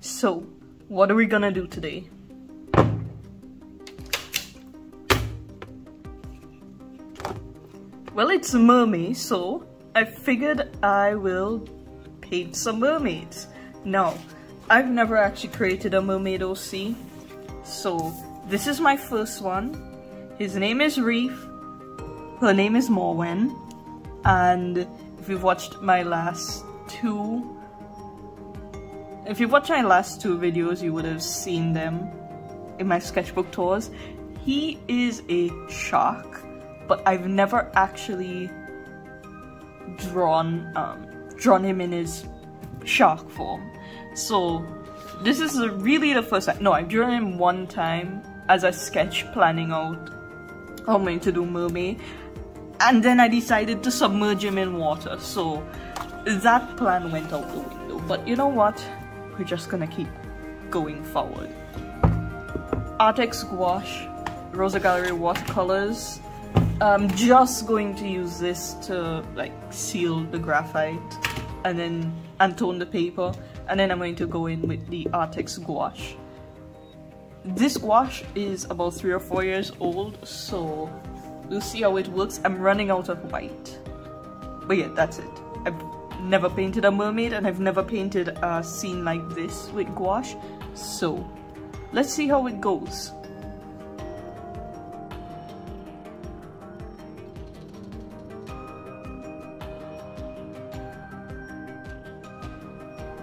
So, what are we gonna do today? Well, it's MerMay, so I figured I will paint some mermaids. Now, I've never actually created a mermaid OC, so this is my first one. His name is Reef, her name is Morwen, and if you've watched my last two videos, you would have seen them in my sketchbook tours. He is a shark, but I've never actually drawn him in his shark form. So this is really the first time. No, I've drawn him one time as a sketch planning out how I'm going to do mermaid, and then I decided to submerge him in water, so that plan went out the window. But you know what? We're just gonna keep going forward. Artex gouache, Rosa Gallery watercolors. I'm just going to use this to like seal the graphite and tone the paper, and then I'm going to go in with the Artex gouache. This gouache is about 3 or 4 years old, so we'll see how it works. I'm running out of white, but yeah, that's it. I've never painted a mermaid, and I've never painted a scene like this with gouache, so let's see how it goes.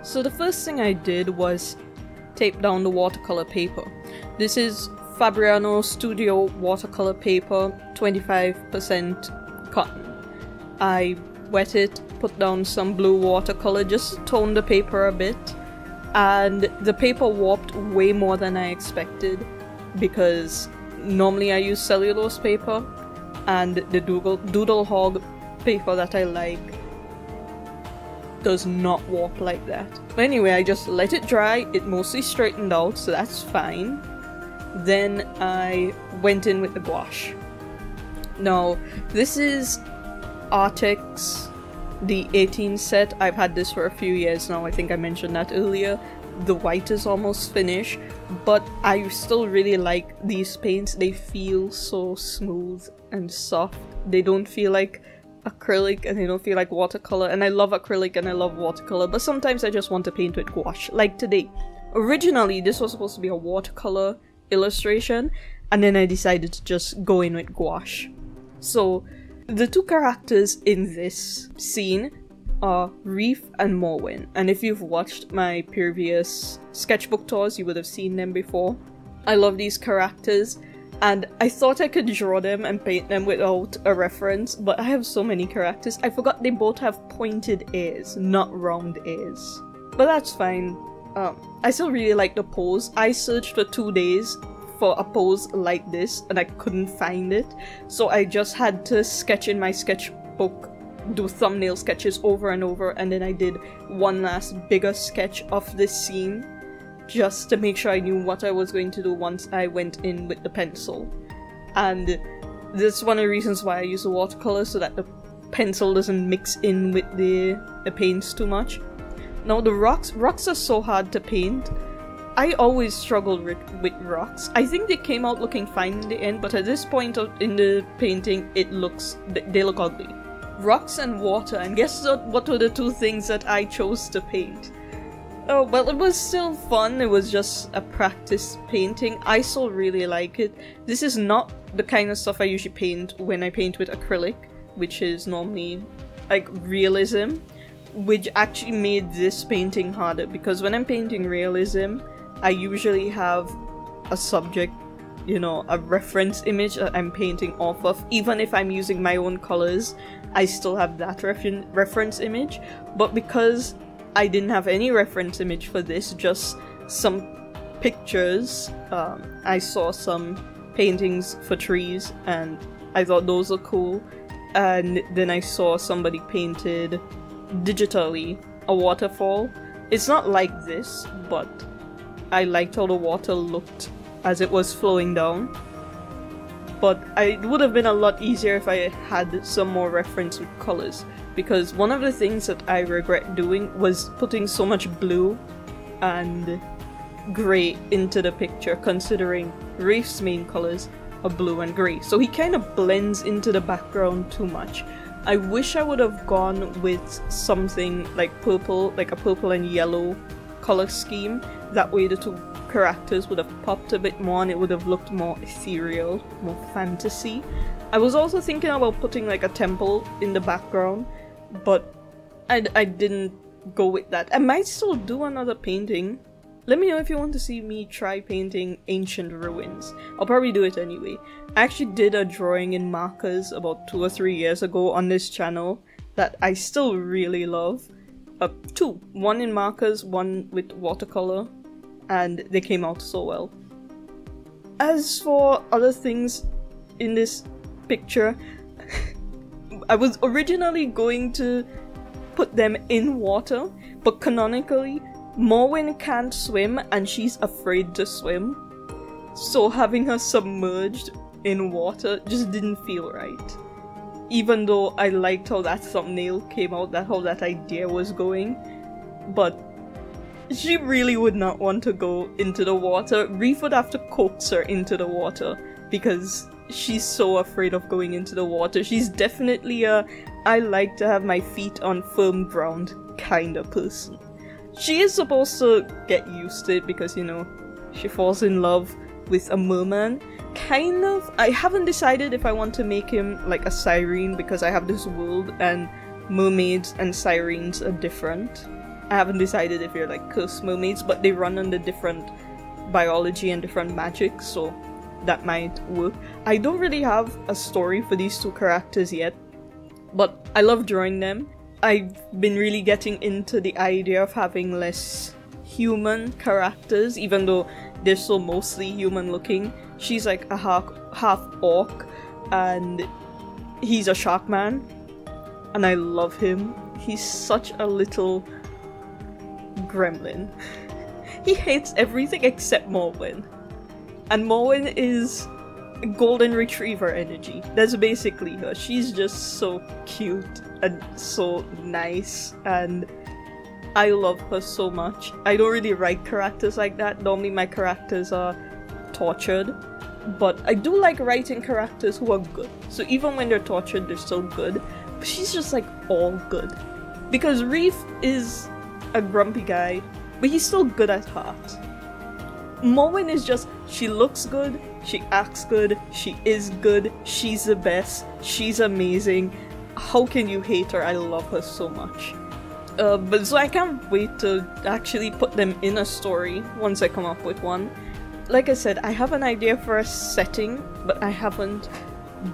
So the first thing I did was tape down the watercolor paper. This is Fabriano Studio watercolor paper, 25% cotton. I wet it, put down some blue watercolor, just tone the paper a bit, and the paper warped way more than I expected, because normally I use cellulose paper, and the Doodle Hog paper that I like does not warp like that. But anyway, I just let it dry. It mostly straightened out, so that's fine. Then I went in with the gouache. Now, this is Artex, the 18 set. I've had this for a few years now. I think I mentioned that earlier. The white is almost finished, but I still really like these paints. They feel so smooth and soft. They don't feel like acrylic, and they don't feel like watercolor, and I love acrylic and I love watercolor, but sometimes I just want to paint with gouache, like today. Originally this was supposed to be a watercolor illustration, and then I decided to just go in with gouache. So the two characters in this scene are Reef and Morwen, and if you've watched my previous sketchbook tours, you would have seen them before. I love these characters, and I thought I could draw them and paint them without a reference, but I have so many characters. I forgot they both have pointed ears, not round ears. But that's fine. I still really like the pose. I searched for 2 days for a pose like this, and I couldn't find it. So I just had to sketch in my sketchbook, do thumbnail sketches over and over, and then I did one last bigger sketch of this scene, just to make sure I knew what I was going to do once I went in with the pencil. And that's one of the reasons why I use the watercolor, so that the pencil doesn't mix in with the paints too much. Now the rocks are so hard to paint. I always struggled with rocks. I think they came out looking fine in the end, but at this point in the painting, they look ugly. Rocks and water, and guess what were the two things that I chose to paint? Oh, well, it was still fun. It was just a practice painting. I still really like it. This is not the kind of stuff I usually paint when I paint with acrylic, which is normally like realism, which actually made this painting harder, because when I'm painting realism, I usually have a subject, you know, a reference image that I'm painting off of. Even if I'm using my own colors, I still have that reference image. But because I didn't have any reference image for this, just some pictures. I saw some paintings for trees and I thought those are cool, and then I saw somebody painted digitally a waterfall. It's not like this, but I liked how the water looked as it was flowing down. But it would have been a lot easier if I had some more reference with colors, because one of the things that I regret doing was putting so much blue and grey into the picture, considering Rafe's main colors are blue and grey. So he kind of blends into the background too much. I wish I would have gone with something like purple, like a purple and yellow color scheme. That way the two characters would have popped a bit more and it would have looked more ethereal, more fantasy. I was also thinking about putting like a temple in the background, but I didn't go with that. I might still do another painting. Let me know if you want to see me try painting ancient ruins. I'll probably do it anyway. I actually did a drawing in markers about 2 or 3 years ago on this channel that I still really love. Two. One in markers, one with watercolor, and they came out so well. As for other things in this picture, I was originally going to put them in water, but canonically, Morwen can't swim and she's afraid to swim, so having her submerged in water just didn't feel right. Even though I liked how that thumbnail came out, how that idea was going, but she really would not want to go into the water. Reef would have to coax her into the water because she's so afraid of going into the water. She's definitely a I like to have my feet on firm ground kind of person. She is supposed to get used to it because, you know, she falls in love with a merman. Kind of. I haven't decided if I want to make him like a siren because I have this world and mermaids and sirens are different. I haven't decided if they're like cursed mermaids, but they run under different biology and different magic, so that might work. I don't really have a story for these two characters yet, but I love drawing them. I've been really getting into the idea of having less human characters, even though they're so mostly human looking. She's like a half orc, and he's a shark man, and I love him. He's such a little gremlin. He hates everything except Morwen. And Morwen is golden retriever energy. That's basically her. She's just so cute and so nice, and I love her so much. I don't really write characters like that. Normally my characters are tortured, but I do like writing characters who are good. So even when they're tortured, they're still good. But she's just like all good. Because Reef is a grumpy guy, but he's still good at heart. Morwen is just, she looks good, she acts good, she is good, she's the best, she's amazing. How can you hate her? I love her so much. But so I can't wait to actually put them in a story once I come up with one. Like I said, I have an idea for a setting, but I haven't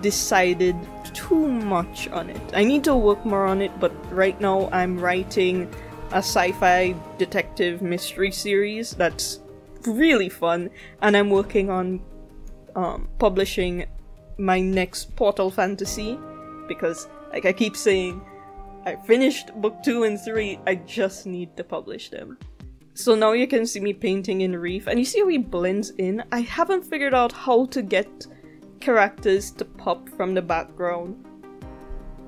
decided too much on it. I need to work more on it, but right now I'm writing a sci-fi detective mystery series that's really fun, and I'm working on publishing my next Portal fantasy, because like I keep saying, I finished book 2 and 3, I just need to publish them. So now you can see me painting in Reef, and you see how he blends in? I haven't figured out how to get characters to pop from the background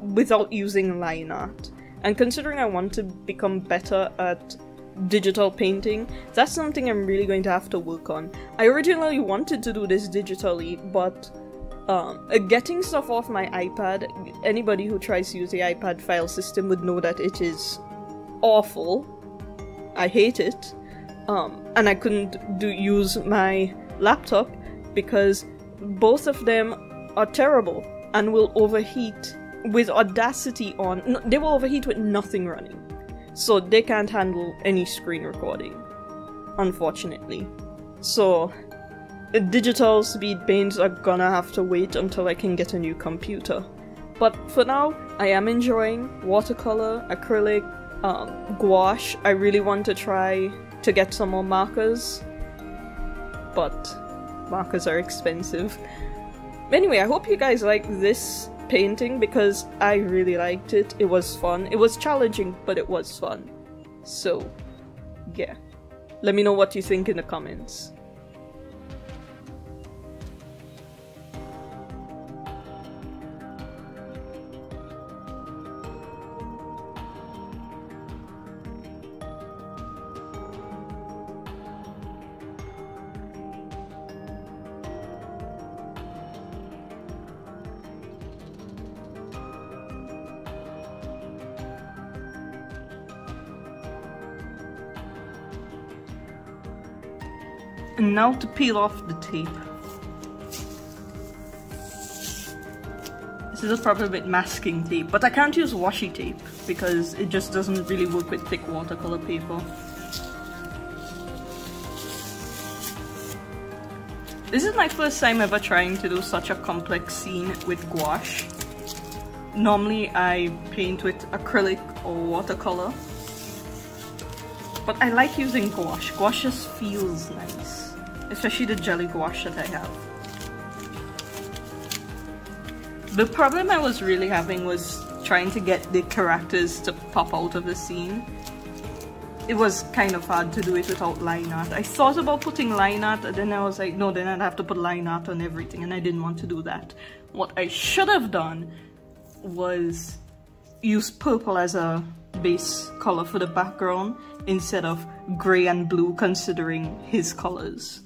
without using line art. And considering I want to become better at digital painting, that's something I'm really going to have to work on. I originally wanted to do this digitally, but getting stuff off my iPad, anybody who tries to use the iPad file system would know that it is awful. I hate it. And I couldn't use my laptop because both of them are terrible and will overheat with Audacity on. No, they will overheat with nothing running. So they can't handle any screen recording, unfortunately. So digital speed paints are gonna have to wait until I can get a new computer. But for now, I am enjoying watercolor, acrylic, gouache. I really want to try to get some more markers, but markers are expensive. Anyway, I hope you guys like this painting because I really liked it. It was fun. It was challenging, but it was fun. So, yeah. Let me know what you think in the comments. And now to peel off the tape. This is probably a bit masking tape, but I can't use washi tape because it just doesn't really work with thick watercolor paper. This is my first time ever trying to do such a complex scene with gouache. Normally I paint with acrylic or watercolor, but I like using gouache. Gouache just feels nice, especially the jelly gouache that I have. The problem I was really having was trying to get the characters to pop out of the scene. It was kind of hard to do it without line art. I thought about putting line art, and then I was like, no, then I'd have to put line art on everything, and I didn't want to do that. What I should have done was use purple as a base color for the background instead of gray and blue, considering his colors.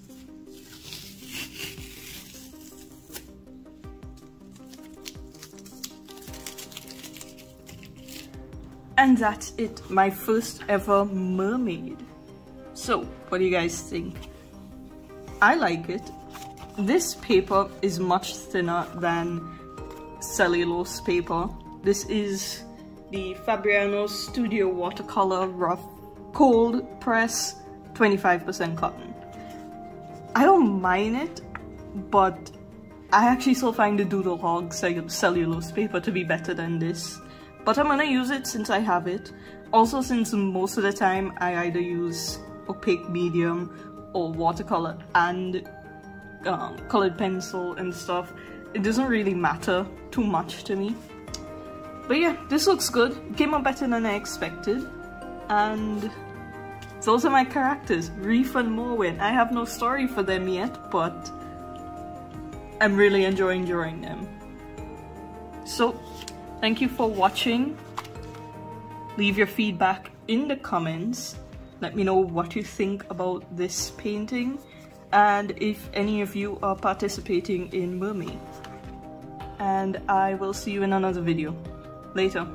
And that's it, my first ever mermaid. So, what do you guys think? I like it. This paper is much thinner than cellulose paper. This is the Fabriano Studio Watercolor Rough Cold Press 25% cotton. I don't mind it, but I actually still find the Doodle Hog cellulose paper to be better than this. But I'm gonna use it since I have it. Also, since most of the time I either use opaque medium or watercolor and colored pencil and stuff, it doesn't really matter too much to me. But yeah, this looks good. It came out better than I expected. And those are my characters, Reef and Morwen. I have no story for them yet, but I'm really enjoying drawing them. So, thank you for watching. Leave your feedback in the comments. Let me know what you think about this painting and if any of you are participating in MerMay. And I will see you in another video. Later.